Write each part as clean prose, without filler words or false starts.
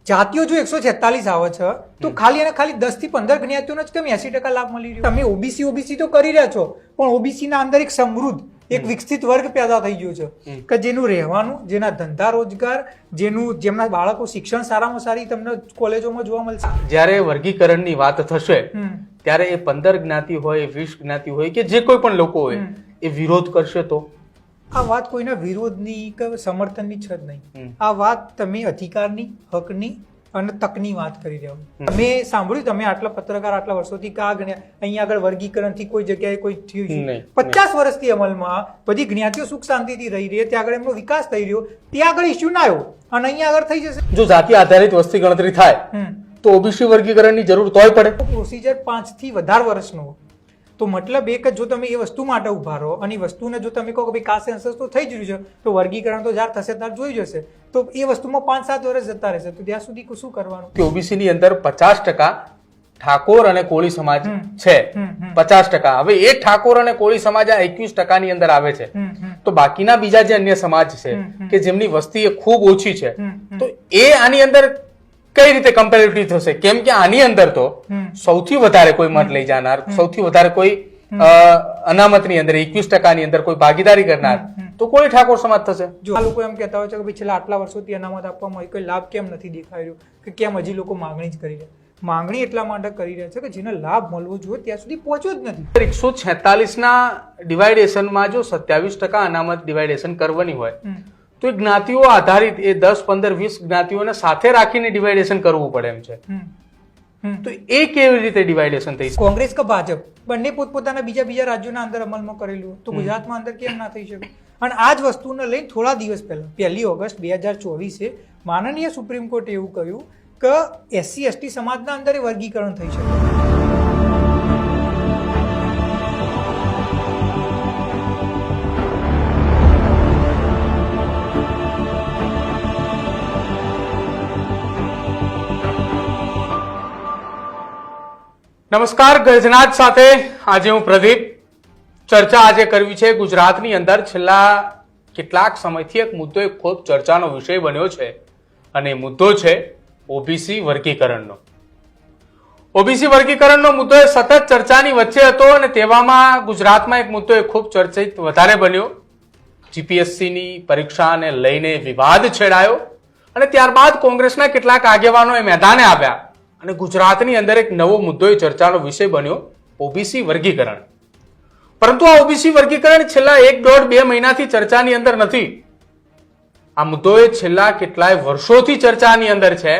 જાતિઓ જો 146 આવે છે તો ખાલી અને ખાલી 10 થી 15 જ્ઞાતિઓને જ કેમ 80% લાભ મળી રહ્યો? તમે ઓબીસી તો કરી રહ્યા છો, પણ ઓબીસી ના અંદર એક સમૃદ્ધ એક વિકસિત વર્ગ પેદા થઈ ગયો છે કે જેનું રહેવાનું, જેના ધંધા રોજગાર, જેમના બાળકો શિક્ષણ સારામાં સારી તમને કોલેજોમાં જોવા મળશે. જ્યારે વર્ગીકરણની વાત થશે ત્યારે એ 15 જ્ઞાતિ હોય, 20 જ્ઞાતિ હોય કે જે કોઈ પણ લોકો હોય એ વિરોધ કરશે તો આ વાત કોઈના વિરોધની કે સમર્થનની છે જ નહીં. આ વાત તમે અધિકારની, હકની અને તકની વાત કરી રહ્યા છો. તમે સાંભળ્યું, તમે આટલા પત્રકાર આટલા વર્ષોથી કા ગણ્યા અહીંયા આગળ વર્ગીકરણથી કોઈ જગ્યાએ કોઈ થયું 50 વર્ષથી અમલમાં બધી જ્ઞાતિઓ સુખ શાંતિથી રહી રહી, ત્યાં આગળ એમનો વિકાસ થઈ રહ્યો, ત્યાં આગળ ઇસ્યુ ના આવ્યો અને અહીંયા આગળ થઈ જશે. જો જાતિ આધારિત વસ્તી ગણતરી થાય તો ઓબીસી વર્ગીકરણની જરૂર તોય પડે. પ્રોસિજર 5 થી વધારે વર્ષનો, તો મતલબ એક જ જો તમે એ વસ્તુ માટે ઉભા રહો અને એ વસ્તુને જો તમે કહો કે ભાઈ કાસ્ટ સેન્સસ તો થઈ જ રહ્યું છે તો વર્ગીકરણ તો જ્યારે થશે ત્યારે જોઈ જશે, તો એ વસ્તુમાં 5-7 વર્ષ જતા રહેશે, તો ત્યાં સુધી શું કરવાનું? કે ઓબીસી ની અંદર 50% ઠાકોર અને કોળી સમાજ છે, 50%. હવે એ ઠાકોર અને કોળી સમાજ આ 21% ની અંદર આવે છે, તો બાકીના બીજા જે અન્ય સમાજ છે કે જેમની વસ્તી ખૂબ ઓછી છે, તો એ આની અંદર કઈ રીતે કમ્પેરેટિવ થશે? કેમ કે આની અંદર તો સૌથી વધારે કોઈ મત લઈ જનાર, સૌથી વધારે કોઈ અનામતની અંદર 21% ની અંદર કોઈ ભાગીદારી કરનાર તો કોળી ઠાકોર સમાજ થશે. જો આ લોકો એમ કહેતા હોય છે કે ભાઈ છેલ્લા આટલા વર્ષોથી અનામત આપવામાં આવી, કોઈ લાભ કેમ નથી દેખાઈ રહ્યો, કે કેમ હજી લોકો માંગણી જ કરી રહ્યા? માંગણી એટલા માટે કરી રહ્યા છે કે જેને લાભ મળવો જોઈએ ત્યાં સુધી પહોંચ્યો જ નથી. 146 ના ડિવાઇડેશનમાં જો 27% અનામત ડિવાઇડેશન કરવાની હોય તો એ જ્ઞાતિઓ આધારિત એ 10, 15, 20 જ્ઞાતિઓને સાથે રાખીને ડિવાઇડેશન કરવું પડે એમ છે. તો એ કેવી રીતે ડિવાઇડેશન થઈ? કોંગ્રેસ કે ભાજપ બંને પોતપોતાના બીજા રાજ્યોના અંદર અમલમાં કરેલું, તો ગુજરાતમાં અંદર કેમ ના થઈ શકે? અને આ જ વસ્તુને લઈને થોડા દિવસ પહેલા 1 ઓગસ્ટ 2024 માનનીય સુપ્રીમ કોર્ટે એવું કહ્યું કે SC/ST સમાજના અંદર વર્ગીકરણ થઈ શકે. નમસ્કાર, ગર્જનાદ સાથે આજે હું પ્રદીપ. ચર્ચા આજે કરવી છે ગુજરાતની અંદર છેલ્લા કેટલાક સમયથી એક મુદ્દો એક ખૂબ ચર્ચાનો વિષય બન્યો છે અને મુદ્દો છે ઓબીસી વર્ગીકરણનો. ઓબીસી વર્ગીકરણનો મુદ્દો એ સતત ચર્ચાની વચ્ચે હતો અને તેવામાં ગુજરાતમાં એક મુદ્દો એ ખૂબ ચર્ચિત વધારે બન્યો. જીપીએસસીની પરીક્ષાને લઈને વિવાદ છેડાયો અને ત્યારબાદ કોંગ્રેસના કેટલાક આગેવાનો એ મેદાને આવ્યા અને ગુજરાતની અંદર એક નવો મુદ્દો એ ચર્ચાનો વિષય બન્યો ઓબીસી વર્ગીકરણ. પરંતુ આ ઓબીસી વર્ગીકરણ છેલ્લા 1-1.5-2 મહિનાથી ચર્ચાની અંદર નથી. આ મુદ્દો એ છેલ્લા કેટલાય વર્ષોથી ચર્ચાની અંદર છે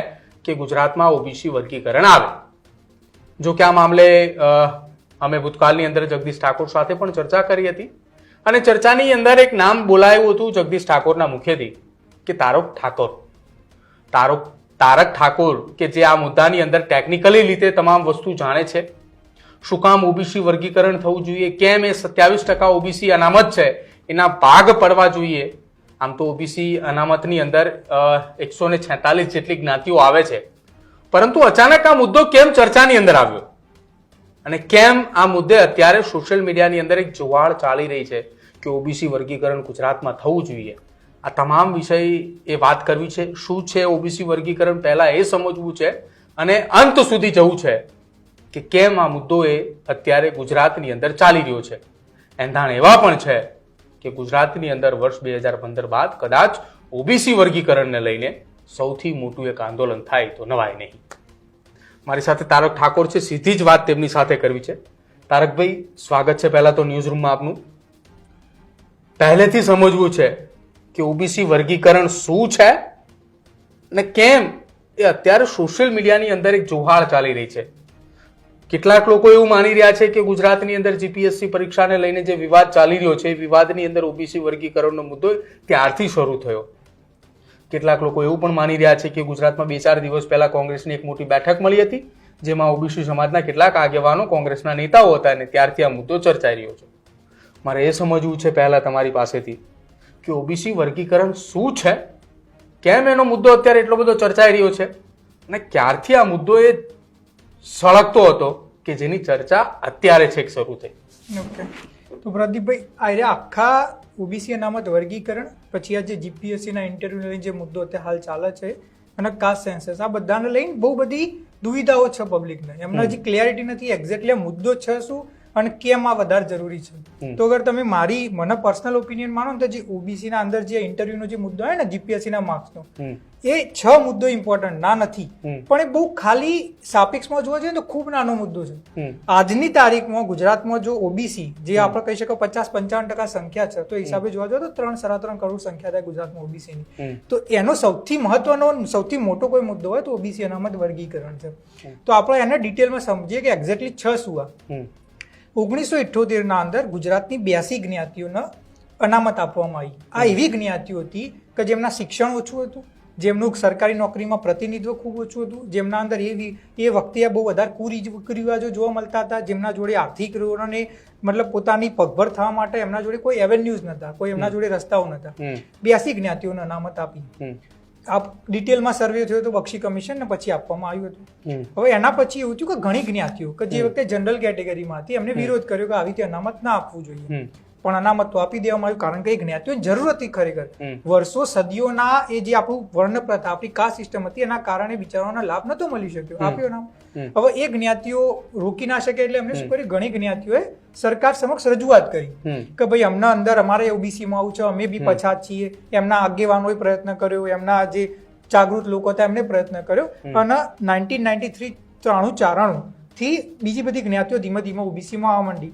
કે ગુજરાતમાં ઓબીસી વર્ગીકરણ આવે. જો કે આ મામલે અમે ભૂતકાળની અંદર જગદીશ ઠાકોર સાથે પણ ચર્ચા કરી હતી અને ચર્ચાની અંદર એક નામ બોલાયું હતું જગદીશ ઠાકોરના મુખેથી કે તારક ઠાકોર કે જે આ મુદ્દાની અંદર ટેકનિકલી રીતે તમામ વસ્તુ જાણે છે. શું કામ ઓબીસી વર્ગીકરણ થવું જોઈએ, કેમ એ 27% ઓબીસી અનામત છે એના ભાગ પડવા જોઈએ. આમ તો ઓબીસી અનામતની અંદર 146 જેટલી જ્ઞાતિઓ આવે છે, પરંતુ અચાનક આ મુદ્દો કેમ ચર્ચાની અંદર આવ્યો અને કેમ આ મુદ્દે અત્યારે સોશિયલ મીડિયાની અંદર એક જુવાળ ચાલી રહી છે કે ઓબીસી વર્ગીકરણ ગુજરાતમાં થવું જોઈએ. આ તમામ વિષય એ વાત કરવી છે. શું છે ઓબીસી વર્ગીકરણ, પહેલા એ સમજવું છે અને અંત સુધી જવું છે કે કેમ આ મુદ્દો એ અત્યારે ગુજરાતની અંદર ચાલી રહ્યો છે. એંધાણ એવા પણ છે કે ગુજરાતની અંદર વર્ષ 2015 બાદ કદાચ ઓબીસી વર્ગીકરણને લઈને સૌથી મોટું એક આંદોલન થાય તો નવાય નહીં. મારી સાથે તારક ઠાકોર છે, સીધી જ વાત તેમની સાથે કરવી છે. તારકભાઈ, સ્વાગત છે પહેલા તો ન્યૂઝ રૂમમાં આપનું. પહેલેથી સમજવું છે કે ઓબીસી વર્ગીકરણ શું છે અને કેમ એ અત્યારે સોશિયલ મીડિયાની અંદર એક જુહાળ ચાલી રહી છે. કેટલાક લોકો એવું માની રહ્યા છે કે ગુજરાતની અંદર જીપીએસસી પરીક્ષાને લઈને જે વિવાદ ચાલી રહ્યો છે એ વિવાદની અંદર ઓબીસી વર્ગીકરણનો મુદ્દો ત્યારથી શરૂ થયો. કેટલાક લોકો એવું પણ માની રહ્યા છે કે ગુજરાતમાં 2-4 દિવસ પહેલા કોંગ્રેસની એક મોટી બેઠક મળી હતી જેમાં ઓબીસી સમાજના કેટલાક આગેવાનો કોંગ્રેસના નેતાઓ હતા અને ત્યારથી આ મુદ્દો ચર્ચાઈ રહ્યો છે. મારે એ સમજવું છે પહેલા તમારી પાસેથી કે ઓબીસી વર્ગીકરણ શું છે, કેમ એનો મુદ્દો અત્યારે એટલો બધો ચર્ચાઈ રહ્યો છે અને ક્યારથી આ મુદ્દો એ સળગતો હતો કે જેની ચર્ચા અત્યારે છેક શરૂ થઈ. ઓકે, તો પ્રદીપભાઈ, આખા ઓબીસી અનામત વર્ગીકરણ પછી આ જે જીપીએસસી ના ઇન્ટરવ્યુ લઈને જે મુદ્દો અત્યારે હાલ ચાલે છે અને કાસ્ટ સેન્સસ આ બધાને લઈને બહુ બધી દુવિધાઓ છે પબ્લિકને. એમને હજી ક્લિયરિટી નથી એક્ઝેક્ટલી મુદ્દો છે શું અને કેમ આ વધારે જરૂરી છે. તો અગર તમે મને પર્સનલ ઓપિનિયન માનો ને તો જે ઓબીસી ના અંદર જે ઇન્ટરવ્યુનો જે મુદ્દો હોય ને જીપીએસસી ના માર્ક્સનો એ 6 મુદ્દો ઇમ્પોર્ટન્ટ ના નથી, પણ એ બહુ ખાલી સાપેક્ષમાં જોવા જઈએ તો ખૂબ નાનો મુદ્દો છે. આજની તારીખમાં ગુજરાતમાં જો ઓબીસી જે આપણે કહી શકો 50-55% સંખ્યા છે તો હિસાબે જોવા જોઈએ તો 3-3.5 કરોડ સંખ્યા થાય ગુજરાતમાં ઓબીસીની. તો એનો સૌથી મહત્વનો સૌથી મોટો કોઈ મુદ્દો હોય તો ઓબીસી અનામત વર્ગીકરણ છે. તો આપણે એને ડિટેલમાં સમજીએ કે એક્ઝેક્ટલી 6 શું આ. 1978 ના અંદર ગુજરાતની 82 જ્ઞાતિઓને અનામત આપવામાં આવી. આ એવી જ્ઞાતિઓ હતી કે જેમના શિક્ષણ ઓછું હતું, જેમનું સરકારી નોકરીમાં પ્રતિનિધિત્વ ખૂબ ઓછું હતું, જેમના અંદર એ વખતે બહુ વધારે કુરિવાજો જોવા મળતા હતા, જેમના જોડે આર્થિક અને મતલબ પોતાની પગભર થવા માટે એમના જોડે કોઈ એવેન્યુઝ નતા, કોઈ એમના જોડે રસ્તાઓ નતા. 82 જ્ઞાતિઓને અનામત આપી. આપ ડિટેલમાં સર્વે થયો તો બક્ષી કમિશન ને પછી આપવામાં આવ્યું હતું. હવે એના પછી એવું થયું કે ઘણી જ્ઞાતિઓ કે જે વખતે જનરલ કેટેગરીમાં હતી એમને વિરોધ કર્યો કે આવી રીતે અનામત ના આપવું જોઈએ, પણ અનામત તો આપી દેવામાં આવ્યું કારણ કે એ જ્ઞાતિઓની જરૂર હતી ખરેખર. વર્ષો સદીઓના એ જે આપણું વર્ણ પ્રથા આપણી કાસ્ટ સિસ્ટમ હતી એના કારણે બિચારાઓને લાભ નતો મળી શક્યો, આપ્યો નામ. હવે એ જ્ઞાતિઓ રોકી ના શકે એટલે એમને શું કર્યું, ઘણી જ્ઞાતિઓએ સરકાર સમક્ષ રજૂઆત કરી કે ભાઈ અમને અંદર અમારે ઓબીસીમાં આવું છે, અમે બી પછાત છીએ. એમના આગેવાનોએ પ્રયત્ન કર્યો, એમના જે જાગૃત લોકો હતા એમને પ્રયત્ન કર્યો અને 1993 થી બીજી બધી જ્ઞાતિઓ ધીમે ધીમે ઓબીસીમાં આવવા માંડી.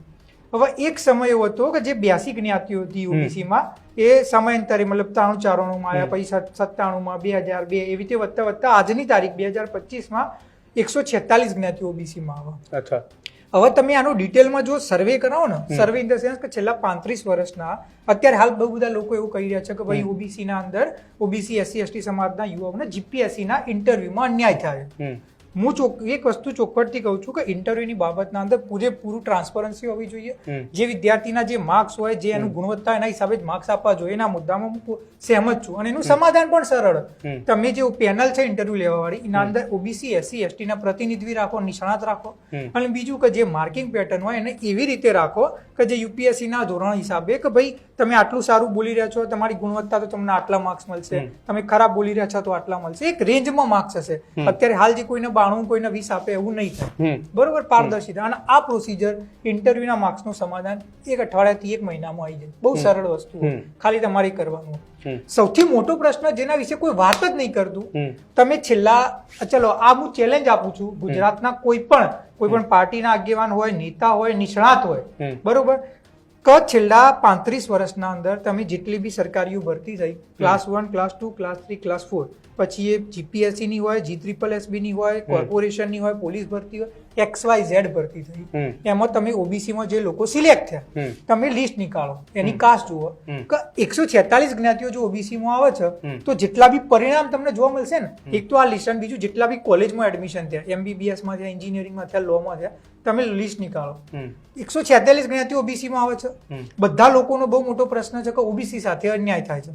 હવે એક સમય એવો હતો કે જે 82 જ્ઞાતિઓ હતી ઓબીસીમાં એ સમયાંતરે મતલબ 93 માં આવ્યા, પછી 97 માં, 2002 એવી રીતે વધતા વધતા આજની તારીખ 2025 146 જ્ઞાતિઓ ઓબીસીમાં આવ્યા. હવે તમે આનો ડિટેલમાં જો સર્વે કરાવો ને, સર્વે ઇન ધ સેન્સ કે છેલ્લા 35 વર્ષના અત્યારે હાલ બહુ બધા લોકો એવું કહી રહ્યા છે કે ભાઈ ઓબીસી ના અંદર ઓબીસી એસસી એસટી સમાજના યુવાઓને જીપીએસસી ના ઇન્ટરવ્યુમાં અન્યાય થાય. હું એક વસ્તુ ચોખ્ખટથી કહું છું કે ઇન્ટરવ્યુની બાબતના અંદર પૂરેપૂરું ટ્રાન્સપરન્સી હોવી જોઈએ. જે વિદ્યાર્થીના જે માર્ક્સ હોય, જે એનું ગુણવત્તા એના હિસાબે જ માર્ક્સ આપવા જોઈએ. એના મુદ્દામાં હું સહેમત છું અને એનું સમાધાન પણ સરળ. તમે જે પેનલ છે ઇન્ટરવ્યુ લેવા વાળી એના અંદર ઓબીસી એસસી એસટી ના પ્રતિનિધિ રાખો, નિષ્ણાત રાખો, અને બીજું કે જે માર્કિંગ પેટર્ન હોય એને એવી રીતે રાખો કે જે યુપીએસસી ના ધોરણ હિસાબે કે ભાઈ તમે આટલું સારું બોલી રહ્યા છો, તમારી ગુણવત્તા તો તમને આટલા માર્ક્સ મળશે, તમે ખરાબ બોલી રહ્યા છો તો આટલા મળશે. એક રેન્જમાં માર્ક્સ હશે. અત્યારે હાલ જે કોઈને 92 કોઈને 20 આપે એવું નહીં થાય, બરોબર, પારદર્શિતા. અને આ પ્રોસિજર ઇન્ટરવ્યુના માર્ક્સનું સમાધાન એક અઠવાડિયાથી એક મહિનામાં આવી જાય. બહુ સરળ વસ્તુ, ખાલી તમારે કરવાનું. સૌથી મોટો પ્રશ્ન જેના વિશે કોઈ વાત જ નહીં કરતું, તમે ચલો આ હું ચેલેન્જ આપું છું, ગુજરાતના કોઈ પણ પાર્ટીના આગેવાન હોય, નેતા હોય, નિષ્ણાત હોય, બરોબર, કે છેલ્લા 35 વર્ષના અંદર તમે જેટલી બી સરકારીઓ ભરતી થઈ, ક્લાસ 1, ક્લાસ 2, ક્લાસ 3, ક્લાસ 4, પછી એ જીપીએસસી ની હોય, GSSB ની હોય, કોર્પોરેશન ની હોય, પોલીસ ભરતી હોય, XYZ ભરતી થઈ, એમાં તમે ઓબીસી માં જે લોકો સિલેક્ટ થયા તમે લિસ્ટ નીકાળો, એની કાસ્ટ જુઓ કે 146 જ્ઞાતિઓ જો ઓબીસી માં આવે છે તો જેટલા બી પરિણામ તમને જોવા મળશે ને, એક તો આ લિસ્ટ, બીજું જેટલા બી કોલેજમાં એડમિશન થયા, MBBS માં થયા, એન્જિનિયરિંગમાં થયા, લો માં થયા, તમે લિસ્ટ નીકાળો. 146 જ્ઞાતિઓ ઓબીસી માં આવે છે. બધા લોકોનો બહુ મોટો પ્રશ્ન છે કે ઓબીસી સાથે અન્યાય થાય છે.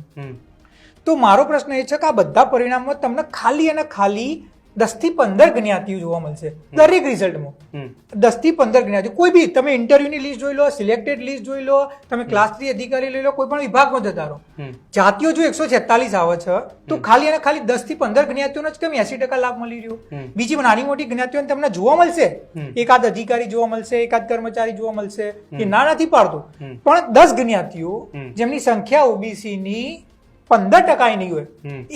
તો મારો પ્રશ્ન એ છે કે આ બધા પરિણામમાં તમને ખાલી અને ખાલી 10 થી 15 જ્ઞાતિઓ જોવા મળશે દરેક રિઝલ્ટમાં. 10 થી 15 જ્ઞાતિઓ, કોઈ બી તમે ઇન્ટરવ્યુની લિસ્ટ જોઈ લો, સિલેક્ટેડ લિસ્ટ જોઈ લો, તમે ક્લાસ 3 અધિકારી લઈ લો, કોઈ પણ વિભાગમાં જતા રહો, જાતિઓ જો 146 આવે છે તો ખાલી અને ખાલી 10 થી 15 જ્ઞાતિઓનો જ કેમ 80% લાભ મળી રહ્યો. બીજી નાની મોટી જ્ઞાતિઓને તમને જોવા મળશે, એકાદ અધિકારી જોવા મળશે, એકાદ કર્મચારી જોવા મળશે, એ ના નથી પાડતો, પણ 10 જ્ઞાતિઓ જેમની સંખ્યા ઓબીસી ની 15% નહીં હોય,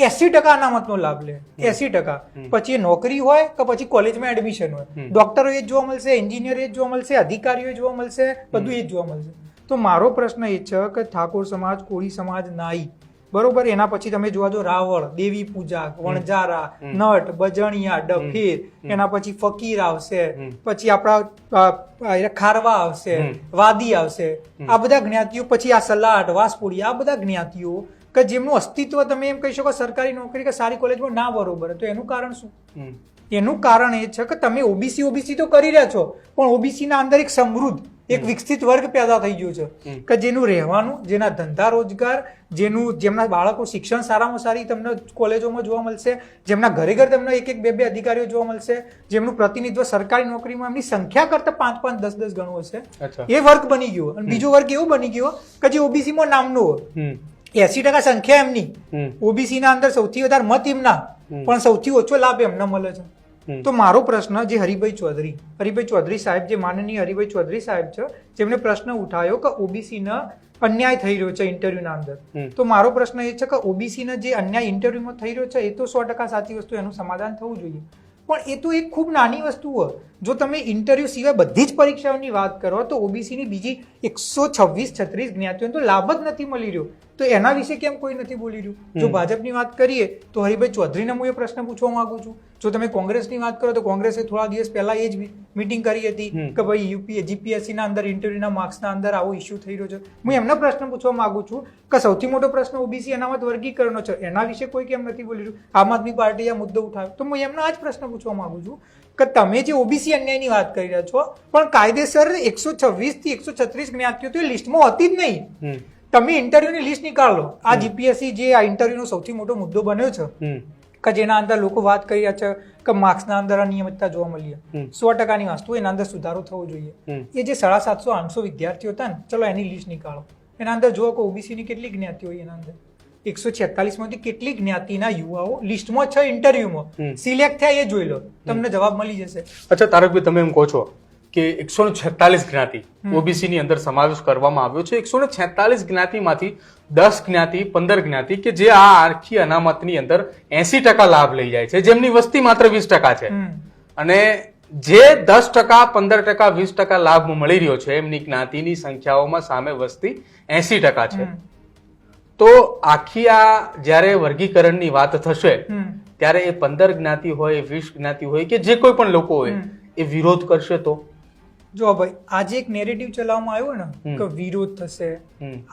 80% અનામતનો લાભ લે, 80%. પછી એ નોકરી હોય કે પછી કોલેજમાં એડમિશન હોય, ડોક્ટરો એ જ જોવા મળશે, એન્જિનિયર એ જ જોવા મળશે, અધિકારીઓ જોવા મળશે, બધું એ જ જોવા મળશે. તો મારો પ્રશ્ન એ છે કે ઠાકોર સમાજ, કોળી સમાજ, નાઈ, બરોબર, એના પછી તમે જોવા જો રાવળ, દેવી પૂજા, વણજારા, નટ, બજણિયા, ડફેર, એના પછી ફકીર આવશે, પછી આપણા ખારવા આવશે, વાદી આવશે, આ બધા જ્ઞાતિઓ, પછી આ સલાટ, વાસપુરી, આ બધા જ્ઞાતિઓ કે જેમનું અસ્તિત્વ તમે એમ કહી શકો સરકારી નોકરી કે સારી કોલેજમાં ના બરોબર. તો એનું કારણ શું? એનું કારણ એ છે કે તમે ઓબીસી તો કરી રહ્યા છો, પણ ઓબીસી ના અંદર એક સમૃદ્ધ, એક વિકસિત વર્ગ પેદા થઈ ગયો છે કે જેનું રહેવાનું, જેના ધંધા રોજગાર, જેમના બાળકો શિક્ષણ સારામાં સારી તમને કોલેજોમાં જોવા મળશે, જેમના ઘરે ઘર તમને 1-2 અધિકારીઓ જોવા મળશે, જેમનું પ્રતિનિધિત્વ સરકારી નોકરીમાં એમની સંખ્યા કરતા 5-5, 10-10 ગણું હશે, એ વર્ગ બની ગયો. અને બીજો વર્ગ એવો બની ગયો કે જે ઓબીસીમાં નામનો હોય, 80% સંખ્યા એમની, ઓબીસી ના અંદર સૌથી વધારે મત એમના, પણ સૌથી ઓછો લાભ એમને મળે છે. તો મારો પ્રશ્ન જે હરિભાઈ ચૌધરી સાહેબ, જે માનનીય હરિભાઈ ચૌધરી સાહેબ છે, જેમને પ્રશ્ન ઉઠાવ્યો કે ઓબીસી ના અન્યાય થઈ રહ્યો છે ઇન્ટરવ્યુના અંદર, તો મારો પ્રશ્ન એ છે કે ઓબીસી ના જે અન્યાય ઇન્ટરવ્યુમાં થઈ રહ્યો છે એ તો 100% સાચી વસ્તુ, એનું સમાધાન થવું જોઈએ. પણ એ તો એક ખૂબ નાની વસ્તુ હોય. જો તમે ઇન્ટરવ્યુ સિવાય બધી જ પરીક્ષાઓની વાત કરો તો ઓબીસીની બીજી 126-36 જ્ઞાતિઓને તો લાભ જ નથી મળી રહ્યો. તો એના વિશે કેમ કોઈ નથી બોલી રહ્યું? જો ભાજપની વાત કરીએ તો હરિભાઈ ચૌધરીને હું એ પ્રશ્ન પૂછવા માંગુ છું. જો તમે કોંગ્રેસની વાત કરો તો કોંગ્રેસે થોડા દિવસ પહેલા એ જ મીટિંગ કરી હતી કે ભાઈ જીપીએસસી ના અંદર ઇન્ટરવ્યુના માર્ક્સના અંદર આવો ઇસ્યુ થઈ રહ્યો છે. હું એમને પ્રશ્ન પૂછવા માંગુ છું કે સૌથી મોટો પ્રશ્ન ઓબીસી અનામત વર્ગીકરણનો છે, એના વિશે કોઈ કેમ નથી બોલી રહ્યું? આમ આદમી પાર્ટીએ આ મુદ્દો ઉઠાવ્યો. તો હું એમને આ જ પ્રશ્ન પૂછવા માંગુ છું કે તમે જે ઓબીસી અન્યાયની વાત કરી રહ્યા છો, પણ કાયદેસર 126 થી 136 જ્ઞાતિઓ તો એ લિસ્ટમાં હતી જ નહીં. તમે ઇન્ટરવ્યુની લિસ્ટ નીકાળો. આ જીપીએસસી જે આ ઇન્ટરવ્યુનો સૌથી મોટો મુદ્દો બન્યો છે કે જેના અંદર લોકો વાત કરી રહ્યા છે કે માર્ક્સના અંદર અનિયમિતતા જોવા મળી, 100%ની વસ્તુ, એના અંદર સુધારો થવો જોઈએ. એ જે 750-800 વિદ્યાર્થીઓ હતા ને, ચલો એની લિસ્ટ નીકાળો. એના અંદર જુઓ કે ઓબીસીની કેટલી જ્ઞાતિઓ હોય, એના અંદર 146 માંથી કેટલી જ્ઞાતિના યુવાઓ લિસ્ટમાં છે, ઇન્ટરવ્યુમાં સિલેક્ટ થયા એ જોઈ લો, તમને જવાબ મળી જશે. અચ્છા તારકભાઈ, તમે એમ કહો છો કે 146 જ્ઞાતિ ઓબીસી ની અંદર સમાવેશ કરવામાં આવ્યો છે. 146 જ્ઞાતિમાંથી 10 જ્ઞાતિ 15 જ્ઞાતિ કે જે આ આખી અનામતની અંદર 80% લાભ લઈ જાય છે, જેમની વસ્તી માત્ર 20% છે, અને જે 10%, 15%, 20% લાભ મળી રહ્યો છે એમની જ્ઞાતિની સંખ્યાઓમાં સામે વસ્તી 80% છે. તો આખી આ જ્યારે વર્ગીકરણની વાત થશે ત્યારે એ 15 જ્ઞાતિ હોય, 20 જ્ઞાતિ હોય કે જે કોઈ પણ લોકો હોય એ વિરોધ કરશે. તો જો ભાઈ, આજે એક નેરેટિવ ચલાવવામાં આવ્યો ને કે વિરોધ થશે,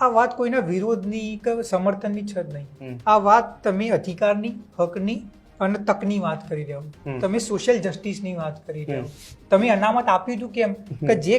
આ વાત કોઈના વિરોધની કે સમર્થનની છે જ નહીં. આ વાત તમે અધિકારની, હકની અને તકની વાત કરી રહ્યો, તમે સોશિયલ જસ્ટિસની વાત કરી રહ્યો. તમે અનામત આપ્યું હતું કેમ કે જે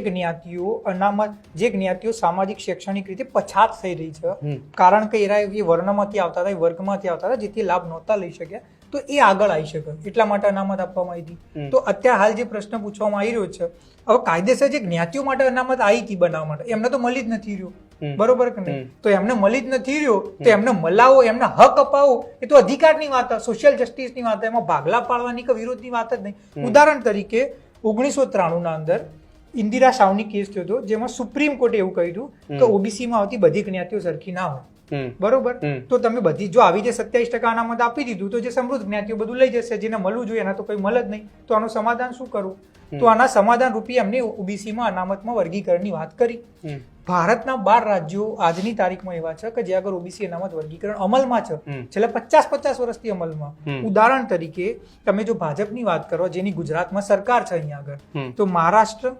જ્ઞાતિઓ સામાજિક શૈક્ષણિક રીતે પછાત થઈ રહી છે, કારણ કે એ વર્ણમાંથી આવતા હતા, વર્ગમાંથી આવતા હતા, જેથી લાભ નહોતા લઈ શક્યા, તો એ આગળ આવી શકે એટલા માટે અનામત આપવામાં આવી હતી. તો અત્યારે હાલ જે પ્રશ્ન પૂછવામાં આવી રહ્યો છે, હવે કાયદેસર જે જ્ઞાતિઓ માટે અનામત આવી હતી બનાવવા માટે, એમને તો મળી જ નથી રહ્યું, બરોબર કે નહીં? તો એમને મળી જ નથી રહ્યો, તો એમને મલાવો, એમને હક અપાવો, એ તો અધિકારની વાત, સોશિયલ જસ્ટિસની વાત, એમાં ભાગલા પાડવાની કે વિરોધની વાત જ નહીં. ઉદાહરણ તરીકે 1993 ના અંદર ઇન્દિરા શાહની કેસ થયો હતો, જેમાં સુપ્રીમ કોર્ટે એવું કહ્યું કે ઓબીસીમાં આવતી બધી જ્ઞાતિઓ સરખી ના હોય, બરોબર? તો તમે બધી જો આવી જે 27% અનામત આપી દીધું તો જે સમૃદ્ધ જ્ઞાતિઓ બધું લઈ જશે, જેને મળવું જોઈએ એના તો કઈ મળે જ નહીં. તો આનું સમાધાન શું કરવું? તો આના સમાધાન રૂપી એમને ઓબીસીમાં અનામતમાં વર્ગીકરણની વાત કરી. ભારતના 12 રાજ્યો આજની તારીખમાં એવા છે કે જ્યાં આગળ ઓબીસી અનામત વર્ગીકરણ અમલમાં છે, છેલ્લા 50 વર્ષથી અમલમાં. ઉદાહરણ તરીકે તમે જો ભાજપની વાત કરો, જેની ગુજરાતમાં સરકાર છે અહીંયા આગળ, તો મહારાષ્ટ્ર,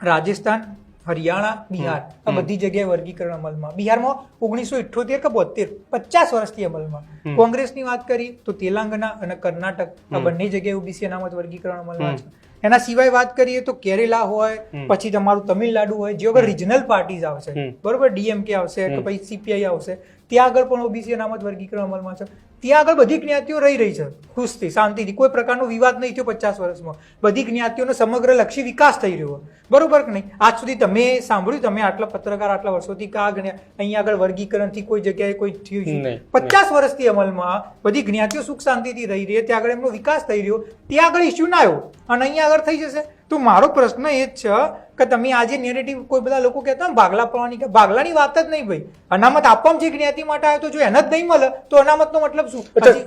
રાજસ્થાન, હરિયાણા, બિહાર, આ બધી જગ્યાએ વર્ગીકરણ અમલમાં. બિહારમાં 1978 કે 72, 50 વર્ષથી અમલમાં. કોંગ્રેસની વાત કરીએ તો તેલંગાના અને કર્ણાટક, આ બંને જગ્યાએ ઓબીસી અનામત વર્ગીકરણ અમલમાં છે. એના સિવાય વાત કરીએ તો કેરેલા હોય, પછી તમારું તમિલનાડુ હોય, જે આગળ રિજનલ પાર્ટીઝ આવશે, બરોબર, ડીએમકે આવશે કે પછી સીપીઆઈ આવશે, ત્યાં આગળ પણ ઓબીસી અનામત વર્ગીકરણ અમલમાં છે. ત્યાં આગળ બધી જ્ઞાતિઓ રહી છે ખુશથી, શાંતિથી, કોઈ પ્રકારનો વિવાદ નહીં થયો 50 વર્ષમાં. બધી જ્ઞાતિઓનો સમગ્ર લક્ષી વિકાસ થઈ રહ્યો, બરોબર કે નહીં? આજ સુધી તમે સાંભળ્યું, તમે આટલા પત્રકાર આટલા વર્ષોથી અહીંયા આગળ વર્ગીકરણથી કોઈ જગ્યાએ કોઈ થયું? 50 વર્ષથી અમલમાં બધી જ્ઞાતિઓ સુખ શાંતિથી રહી રહી, ત્યાં આગળ એમનો વિકાસ થઈ રહ્યો, ત્યાં આગળ ઇસ્યુ ના આવ્યો અને અહીંયા આગળ થઈ જશે. તો મારો પ્રશ્ન એ જ છે કે તમે આજે નેરેટિવ, કોઈ બધા લોકો કહેતા ને ભાગલા પડવાની, કે ભાગલાની વાત જ નહીં ભાઈ. અનામત આપવામાં જે જ્ઞાતિ માટે આવ્યો તો જો એને જ નહીં મળે તો અનામતનો મતલબ શું?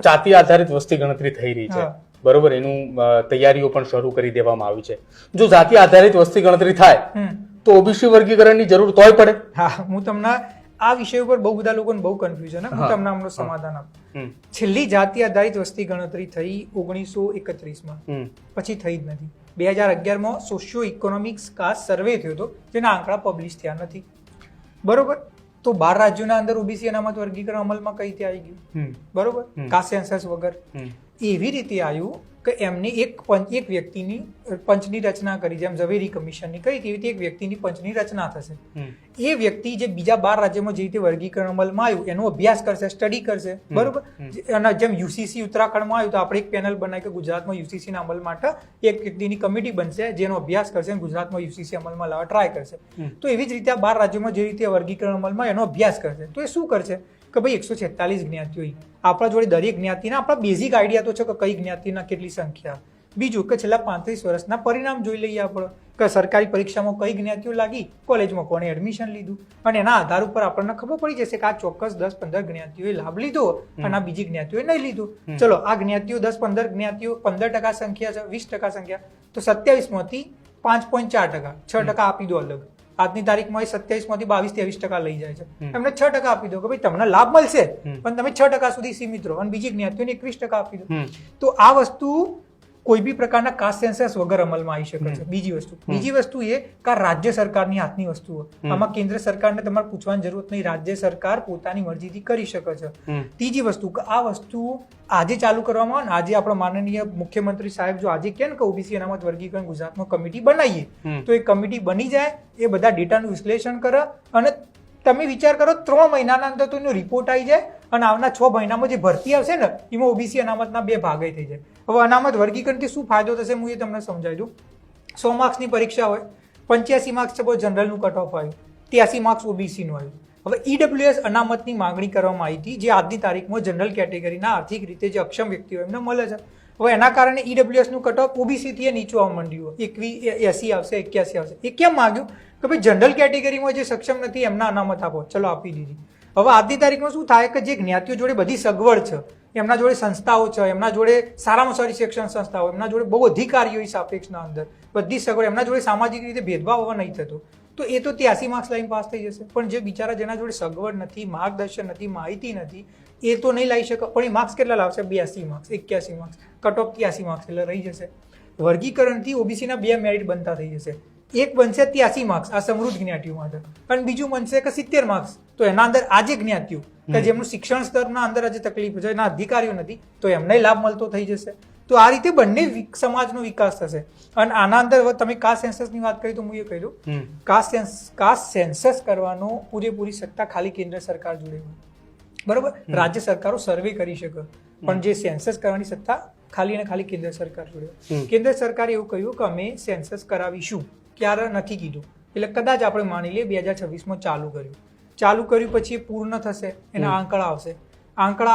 જાતિ આધારિત વસ્તી ગણતરી થઈ રહી છે, બરોબર, એનું તૈયારીઓ પણ શરૂ કરી દેવામાં આવી છે. જો જાતિ આધારિત વસ્તી ગણતરી થાય તો ઓબીસી વર્ગીકરણની જરૂર તોય પડે. હા, હું તમને આ વિષય ઉપર બહુ બધા લોકોને બહુ કન્ફ્યુઝન, હું તમને આમનું સમાધાન આપું. છેલ્લી જાતિ આધારિત વસ્તી ગણતરી થઈ 1931માં, પછી થઈ જ નથી. 2011માં સોશિયો ઇકોનોમિક્સ કાસ્ટ સર્વે થયો હતો, જેના આંકડા પબ્લિશ થયા નથી, બરોબર? તો 12 રાજ્યોના અંદર ઓબીસી અનામત વર્ગીકરણ અમલમાં કઈ રીતે આવી ગયું, બરોબર, કાસ્ટ સેન્સસ વગર? એવી રીતે આવ્યું કે એમને એક વ્યક્તિની પંચની રચના કરી, જેમ ઝવેરી કમિશનની કરી, તેવી રીતે એક વ્યક્તિની પંચની રચના થશે. એ વ્યક્તિ જે બીજા 12 રાજ્યોમાં જે રીતે વર્ગીકરણ અમલમાં આવ્યું એનો અભ્યાસ કરશે, સ્ટડી કરશે, બરોબર? અને જેમ યુસીસી ઉત્તરાખંડમાં આવ્યું તો આપણે એક પેનલ બનાવી કે ગુજરાતમાં યુસીસીના અમલ માટે એક વ્યક્તિની કમિટી બનશે જેનો અભ્યાસ કરશે અને ગુજરાતમાં યુસીસી અમલમાં લાવવા ટ્રાય કરશે. તો એવી જ રીતે આ 12 રાજ્યોમાં જે રીતે વર્ગીકરણ અમલમાં એનો અભ્યાસ કરશે. તો એ શું કરશે? કે ભાઈ 146 જ્ઞાતિઓ આપણા જોડે દરેક જ્ઞાતિના આપણા બેઝિક આઈડિયા તો છે કે કઈ જ્ઞાતિના કેટલી સંખ્યા. બીજું કે છેલ્લા 35 વર્ષના પરિણામ જોઈ લઈએ આપણે કે સરકારી પરીક્ષામાં કઈ જ્ઞાતિઓ લાગી, કોલેજમાં કોણે એડમિશન લીધું, અને એના આધાર ઉપર આપણને ખબર પડી જશે કે આ ચોક્કસ 10-15 જ્ઞાતિઓએ લાભ લીધો અને આ બીજી જ્ઞાતિઓએ નહીં લીધું. ચલો આ જ્ઞાતિઓ 10-15 જ્ઞાતિઓ 15% સંખ્યા છે, 20% સંખ્યા, તો 27 માંથી 5.4%, 6% આપી દો અલગ. આજની તારીખમાં 27 માંથી 22-23% લઈ જાય છે. એમને 6% આપી દો કે ભાઈ તમને લાભ મળશે, પણ તમે 6% સુધી સીમિત રહો, અને બીજી જ્ઞાતિઓને 21% આપી દો. તો આ વસ્તુ કોઈ બી પ્રકારના કાસ્ટ સેન્સસ વગર અમલમાં આવી શકે છે. બીજી વસ્તુ એ કે રાજ્ય સરકારની હાથની વસ્તુઓ, આમાં કેન્દ્ર સરકારને તમારે પૂછવાની જરૂરત નહીં, રાજ્ય સરકાર પોતાની મરજીથી કરી શકે છે. ત્રીજી વસ્તુ કે આ વસ્તુ આજે ચાલુ કરવામાં આવે ને, આજે આપણા માનનીય મુખ્યમંત્રી સાહેબ જો આજે કહે ને કે ઓબીસી અનામત વર્ગીકરણ ગુજરાતમાં કમિટી બનાવીએ, તો એ કમિટી બની જાય, એ બધા ડેટાનું વિશ્લેષણ કરે, અને તમે વિચાર કરો 3 મહિનાના અંદર તો એનો રિપોર્ટ આવી જાય, અને આવના 6 મહિનામાં જે ભરતી આવશે ને એમાં ઓબીસી અનામતના 2 ભાગે થઈ જાય. હવે અનામત વર્ગીકરણથી શું ફાયદો થશે હું એ તમને સમજાવી દઉં. 100 માર્ક્સની પરીક્ષા હોય, 85 માર્ક્સ સપોઝ જનરલનું કટ ઓફ આવ્યું, 83 માર્ક્સ ઓબીસીનું આવ્યું. હવે ઈડબ્લ્યુએસ અનામતની માંગણી કરવામાં આવી હતી, જે આજની તારીખમાં જનરલ કેટેગરીના આર્થિક રીતે જે અક્ષમ વ્યક્તિઓ એમને મળે છે. હવે એના કારણે ઈડબ્લ્યુએસ નું કટ ઓફ ઓબીસીથી નીચું આવવા માંડ્યું, 80 આવશે, 81 આવશે. એ કેમ માંગ્યું કે ભાઈ જનરલ કેટેગરીમાં જે સક્ષમ નથી એમના અનામત આપો, ચલો આપી દીધી. હવે આજની તારીખમાં શું થાય કે જે જ્ઞાતિઓ જોડે બધી સગવડ છે, એમના જોડે સંસ્થાઓ છે, એમના જોડે સારામાં સારી શિક્ષણ સંસ્થાઓ, એમના જોડે બહુ અધિકારીઓ સાપેક્ષના અંદર બધી સગવડ, એમના જોડે સામાજિક રીતે ભેદભાવ હવે નહીં થતો, તો એ તો 83 માર્ક્સ લઈને પાસ થઈ જશે. પણ જે બિચારા જેના જોડે સગવડ નથી, માર્ગદર્શન નથી, માહિતી નથી, એ તો નહીં લઈ શકે. પણ એ માર્ક્સ કેટલા લાવશે? 82 marks, 81 marks, cut off 83 marks એટલે રહી જશે. વર્ગીકરણથી ઓબીસીના 2 મેરિટ બનતા થઈ જશે. એક બનશે 83 માર્ક્સ આ સમૃદ્ધ જ્ઞાતિઓ માટે, અને બીજું બનશે કે 70 માર્ક્સ. તો એના અંદર આજે જ્ઞાતિઓ કે જેમનું શિક્ષણ સ્તરના અંદર આજે તકલીફ છે, એના અધિકારીઓ નથી, તો એમને લાભ મળતો થઈ જશે. તો આ રીતે બંને સમાજનો વિકાસ થશે. અને આના અંદર તમે કાસ્ટ સેન્સસની વાત કરી તો હું એ કહી દઉં, કાસ્ટ સેન્સસ કરવાનો પૂરેપૂરી સત્તા ખાલી કેન્દ્ર સરકાર જોડે હોય, બરોબર? રાજ્ય સરકારો સર્વે કરી શકે, પણ જે સેન્સસ કરવાની સત્તા ખાલી અને ખાલી કેન્દ્ર સરકાર જોડે. કેન્દ્ર સરકારે એવું કહ્યું કે અમે સેન્સસ કરાવીશું, ક્યારે નથી કીધું. એટલે કદાચ આપણે માની લઈએ 2026માં ચાલુ કર્યું પછી પૂર્ણ થશે, એના આંકડા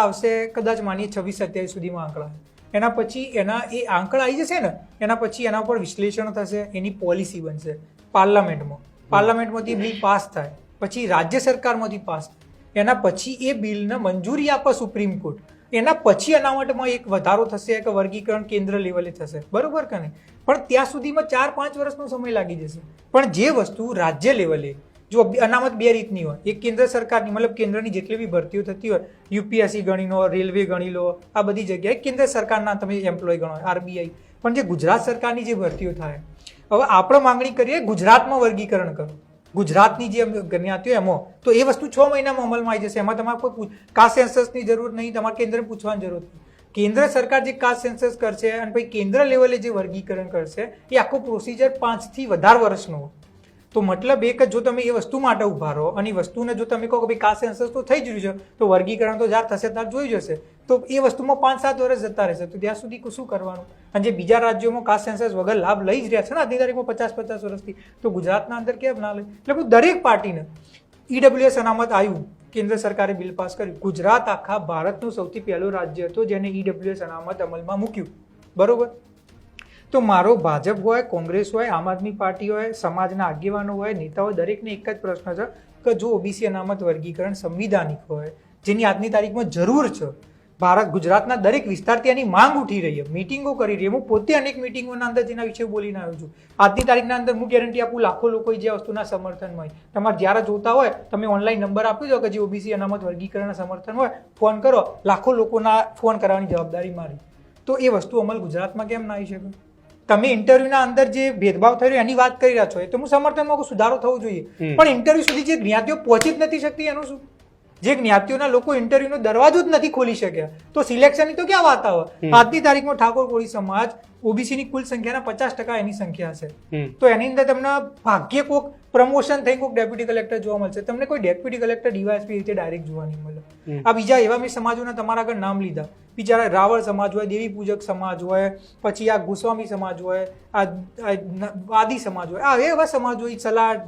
આવશે કદાચ માનીએ 26-27 સુધીમાં આંકડા. એના પછી એ આંકડા આવી જશે ને, એના પછી એના ઉપર વિશ્લેષણ થશે, એની પોલિસી બનશે પાર્લામેન્ટમાંથી બિલ પાસ થાય, પછી રાજ્ય સરકારમાંથી પાસ થાય, એના પછી એ બિલને મંજૂરી આપે સુપ્રીમ કોર્ટ, એના પછી અનામતમાં એક વધારો થશે કે વર્ગીકરણ કેન્દ્ર લેવલે થશે, બરોબર કે નહીં? પણ ત્યાં સુધીમાં 4-5 વર્ષનો સમય લાગી જશે. પણ જે વસ્તુ રાજ્ય લેવલે, જો અનામત 2 રીતની હોય, એક કેન્દ્ર સરકારની, મતલબ કેન્દ્રની જેટલી બી ભરતીઓ થતી હોય, યુપીએસસી ગણી લો, રેલવે ગણી લો, આ બધી જગ્યાએ કેન્દ્ર સરકારના તમે એમ્પ્લોય ગણો, આરબીઆઈ. પણ જે ગુજરાત સરકારની જે ભરતીઓ થાય, હવે આપણે માંગણી કરીએ ગુજરાતમાં વર્ગીકરણ કરો, ગુજરાતની જે જ્ઞાતિઓ એમાં, તો એ વસ્તુ 6 મહિનામાં અમલમાં આવી જશે. એમાં તમારે કોઈ કાસ્ટ સેન્સસની જરૂર નહીં, તમારે કેન્દ્રને પૂછવાની જરૂર નહીં. કેન્દ્ર સરકાર જે કાસ્ટ સેન્સસ કરશે અને પછી કેન્દ્ર લેવલે જે વર્ગીકરણ કરશે, એ આખો પ્રોસિજર 5 થી વધારે વર્ષનો. તો મતલબ એ કે જો તમે એ વસ્તુ માટે ઉભા રહો અને એ વસ્તુને જો તમે કહો કે ભાઈ કાસ્ટ સેન્સસ તો થઈ જ રહ્યું છે, તો વર્ગીકરણ તો જ્યાં થશે ત્યાં જોઈ જશે, તો એ વસ્તુમાં 5-7 વર્ષ જતા રહેશે. તો ત્યાં સુધી શું કરવાનું? અને જે બીજા રાજ્યોમાં કાસ્ટ સેન્સસ વગર લાભ લઈ જ રહ્યા છે ને આજની તારીખમાં 50-50 વર્ષથી, તો ગુજરાતના અંદર કેમ ના લે? એટલે દરેક પાર્ટીને ઈડબ્લ્યુએસ અનામત આવ્યું, કેન્દ્ર સરકારે બિલ પાસ કર્યું. ગુજરાત આખા ભારતનું સૌથી પહેલું રાજ્ય હતું જેને ઈડબ્લ્યુએસ અનામત અમલમાં મૂક્યું, બરોબર? તો મારો ભાજપ હોય, કોંગ્રેસ હોય, આમ આદમી પાર્ટી હોય, સમાજના આગેવાનો હોય, નેતાઓ, દરેકને એક જ પ્રશ્ન છે કે જો ઓબીસી અનામત વર્ગીકરણ સંવિધાનિક હોય, જેની આજની તારીખમાં જરૂર છે, ગુજરાતના દરેક વિસ્તારથી એની માંગ ઉઠી રહી છે, મિટિંગો કરી રહી છે. હું પોતે અનેક મિટિંગોના અંદર જેના વિશે બોલીને આવ્યો છું. આજની તારીખના અંદર હું ગેરંટી આપું, લાખો લોકો જે વસ્તુના સમર્થનમાં હોય. તમારે જ્યારે જોતા હોય તમે ઓનલાઈન નંબર આપી દો કે જે ઓબીસી અનામત વર્ગીકરણના સમર્થન હોય, ફોન કરો, લાખો લોકોના ફોન કરવાની જવાબદારી મારી. તો એ વસ્તુ અમલ ગુજરાતમાં કેમ ના આવી શકે? તમે ઇન્ટરવ્યુના અંદર જે ભેદભાવ થયો એની વાત કરી રહ્યા છો, એ તો હું સમર્થનમાં સુધારો થવો જોઈએ, પણ ઇન્ટરવ્યુ સુધી જે જ્ઞાતિઓ પહોંચી જ નથી શકતી એનું શું? જે જ્ઞાતિઓના લોકો ઇન્ટરવ્યુનો દરવાજો જ નથી ખોલી શક્યા, તો સિલેક્શનની તો ક્યાં વાત આવે? આજની તારીખમાં ઠાકોર કોળી સમાજ ઓબીસીની કુલ સંખ્યાના 50% એની સંખ્યા છે. તો એની અંદર તમને ભાગ્ય કોઈક પ્રમોશન થઈ કોઈક ડેપ્યુટી કલેક્ટર જોવા મળશે, તમને કોઈ ડેપ્યુટી કલેક્ટર ડીવાયએસપી રીતે ડાયરેક્ટ જોવા નહીં મળે. આ બીજા એવા મેં સમાજોના તમારા આગળ નામ લીધા, બિચારા રાવળ સમાજ હોય, દેવી પૂજક સમાજ હોય, પછી આ ગોસ્વામી સમાજ હોય, આ વાદી સમાજ હોય, આ એવા સમાજ હોય, સલાડ,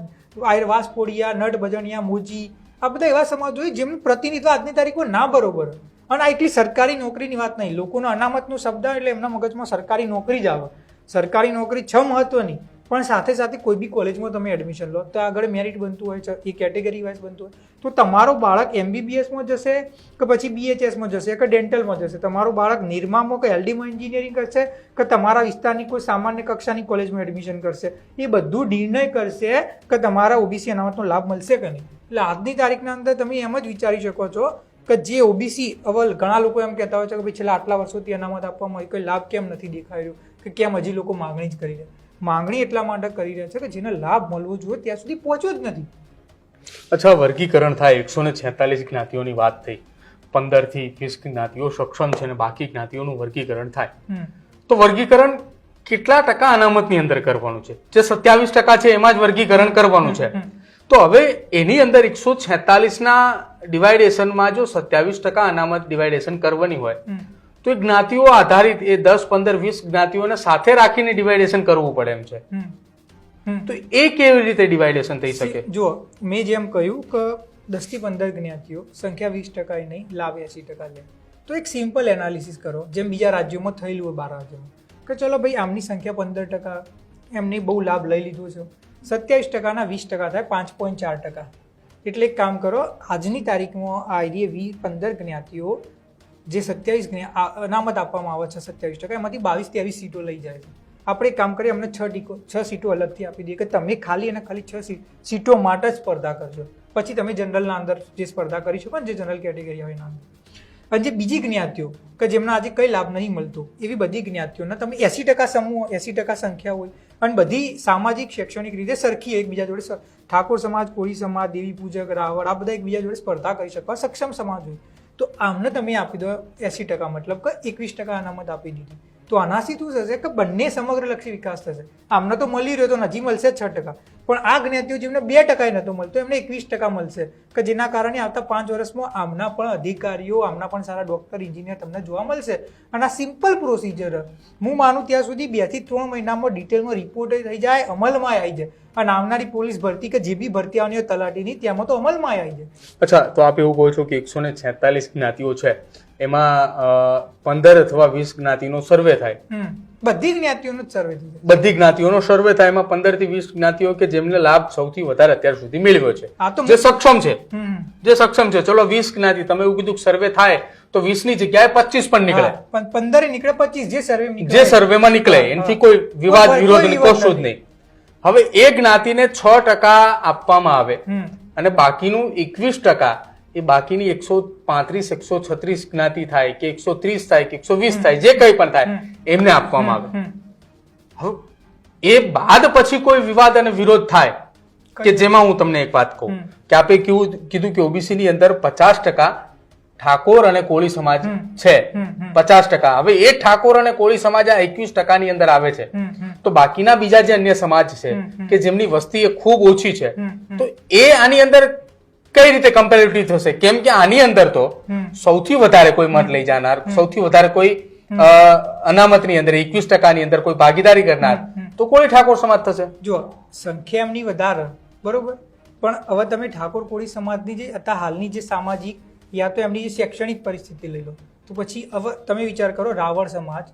વાસપોડિયા, નટ ભજણિયા, મોજી, આ બધા એવા સમાજ હોય જેમનું પ્રતિનિધિત્વ આજની તારીખમાં ના બરોબર હોય. અને આ એટલી સરકારી નોકરીની વાત નહીં, લોકોનો અનામતનો શબ્દ એટલે એમના મગજમાં સરકારી નોકરી જ આવે. સરકારી નોકરી છે મહત્વની, પણ સાથે સાથે કોઈ બી કોલેજમાં તમે એડમિશન લો તો આગળ મેરિટ બનતું હોય છે, એ કેટેગરી વાઇઝ બનતું હોય. તો તમારો બાળક MBBSમાં જશે કે પછી BHSમાં જશે કે ડેન્ટલમાં જશે, તમારું બાળક નિરમામાં કે LDમાં એન્જિનિયરિંગ કરશે કે તમારા વિસ્તારની કોઈ સામાન્ય કક્ષાની કોલેજમાં એડમિશન કરશે, એ બધું નિર્ણય કરશે કે તમારા OBC અનામતનો લાભ મળશે કે નહીં. એટલે આજની તારીખના અંદર તમે એમ જ વિચારી શકો છો કે જે OBC અવલ ઘણા લોકો એમ કહેતા હોય છે કે ભાઈ છેલ્લા આટલા વર્ષોથી અનામત આપવામાં આવી, કોઈ લાભ કેમ નથી દેખાઈ રહ્યો, કે કેમ હજી લોકો માંગણી જ કરી રહ્યા. માંગણી એટલા માટે કરી રહ્યા છે કે જેને લાભ મળવો જોઈએ ત્યાં સુધી પહોંચ્યો જ નથી. અચ્છા, વર્ગીકરણ થાય, 146 જ્ઞાતિઓની વાત થઈ, 15 થી 20 જ્ઞાતિઓ સક્ષમ છે અને બાકી જ્ઞાતિઓનું વર્ગીકરણ થાય, તો વર્ગીકરણ કેટલા ટકા અનામતની અંદર કરવાનું છે? જે 27% છે એમાં જ વર્ગીકરણ કરવાનું છે. તો હવે એની અંદર 146 ના ડિવાઇડેશનમાં જો 27% અનામત ડિવાઇડેશન કરવાની હોય તો એ જ્ઞાતિઓ આધારિત એ 10, 15, 20 જ્ઞાતિઓને સાથે રાખીને ડિવાઇડેશન કરવું પડે એમ છે. તો એ કેવી રીતે ડિવાઇડેશન થઈ શકે? જો મેં જેમ કહ્યું કે 10 થી 15 જ્ઞાતિઓ, સંખ્યા 20% નહીં, લાભ 80% લે. તો એક સિમ્પલ એનાલિસિસ કરો, જેમ બીજા રાજ્યોમાં થયેલું હોય 12 રાજ્યોમાં, કે ચલો ભાઈ આમની સંખ્યા 15%, એમને બહુ લાભ લઈ લીધો છે, 27% ના 20% થાય 5.4%. એટલે એક કામ કરો, આજની તારીખમાં આ 15 જ્ઞાતિઓ જે 27 અનામત આપવામાં આવે છે 27%, એમાંથી 22-23 સીટો લઈ જાય છે. આપણે એક કામ કરીએ, અમને 6 સીટો અલગથી આપી દઈએ કે તમે ખાલી અને ખાલી 6 સીટો માટે જ સ્પર્ધા કરજો. પછી તમે જનરલના અંદર જે સ્પર્ધા કરી શકો ને, જે જનરલ કેટેગરી હોય એના અંદર. અને જે બીજી જ્ઞાતિઓ કે જેમના આજે કંઈ લાભ નહીં મળતો, એવી બધી જ્ઞાતિઓના તમે 80% સમૂહ, 80% સંખ્યા હોય અને બધી સામાજિક શૈક્ષણિક રીતે સરખી એકબીજા જોડે, ઠાકોર સમાજ, કોળી સમાજ, દેવી પૂજક, રાવળ, આ બધા એકબીજા જોડે સ્પર્ધા કરી શકવા સક્ષમ સમાજ હોય, તો આમને તમે આપી દો 80%, મતલબ કે 21% અનામત આપી દીધી. તો આનાથી શું થશે કે બંને સમગ્રલક્ષી વિકાસ થશે. આમને તો મળી રહ્યો તો નજી મળશે 6%, પણ આ જ્ઞાતિઓ જેમને 2% નહોતો મળતો એમને 21% મળશે, કે જેના કારણે આવતા 5 વર્ષમાં આમના પણ અધિકારીઓ, આમના પણ સારા ડોક્ટર, એન્જિનિયર તમને જોવા મળશે. અને આ સિમ્પલ પ્રોસિજર, હું માનું ત્યાં સુધી 2 થી 3 મહિનામાં ડિટેલમાં રિપોર્ટ થઈ જાય, અમલમાં આવી જાય, અને આવનારી પોલીસ ભરતી કે જે બી ભરતી આવવાની હોય તલાટીની, તેમાં તો અમલમાં આવી જાય. અચ્છા, તો આપ એવું કહો છો કે 146 જ્ઞાતિઓ છે, એમાં 15 અથવા 20 જ્ઞાતિનો સર્વે થાય. બધી જ્ઞાતિઓનો સર્વે થાય. બધી જ્ઞાતિઓનો સર્વે થાય, એમાં 15 થી 20 જ્ઞાતિઓ કે જેમને લાભ સૌથી વધારે અત્યાર સુધી મેળવ્યો છે, જે સક્ષમ છે, જે સક્ષમ છે. ચલો 20 જ્ઞાતિ, તમે એવું કીધું સર્વે થાય તો 20 ની જગ્યાએ 25 પણ નીકળે, 15 નીકળે, 25 જે સર્વેમાં નીકળે, એનાથી કોઈ વિવાદ, વિરોધ કશું જ નહીં. હવે એ જ્ઞાતિને 6% આપવામાં આવે અને બાકીનું 21%, એ બાકીની 135, 136 જ્ઞાતિ થાય કે 130 થાય કે 120 થાય, જે કંઈ પણ થાય, એમને આપવામાં આવે. હવે એ બાદ પછી કોઈ વિવાદ અને વિરોધ થાય, કે જેમાં હું તમને એક વાત કહું કે આપે કીધું કે OBC ની અંદર 50% ઠાકોર અને કોળી સમાજ છે, 50%. હવે એ ઠાકોર અને કોળી સમાજ આ 21% ની અંદર આવે છે, તો બાકીના બીજા જે અન્ય સમાજ છે કે જેમની વસ્તી ખૂબ ઓછી છે, તો એ આની અંદર કઈ રીતે કમ્પેરેટિવ થશે? કેમ કે આની અંદર તો સૌથી વધારે કોઈ મત લઈ જનાર, સૌથી વધારે કોઈ અનામતની અંદર 21% ની અંદર કોઈ ભાગીદારી કરનાર તો કોળી ઠાકોર સમાજ થશે. જો સંખ્યા એમની વધારે, બરોબર, પણ હવે તમે ઠાકોર કોળી સમાજની જે અત્યારે હાલની જે સામાજિક યા તો એમની જે શૈક્ષણિક પરિસ્થિતિ લઈ લો, તો પછી હવે તમે વિચાર કરો, રાવળ સમાજ,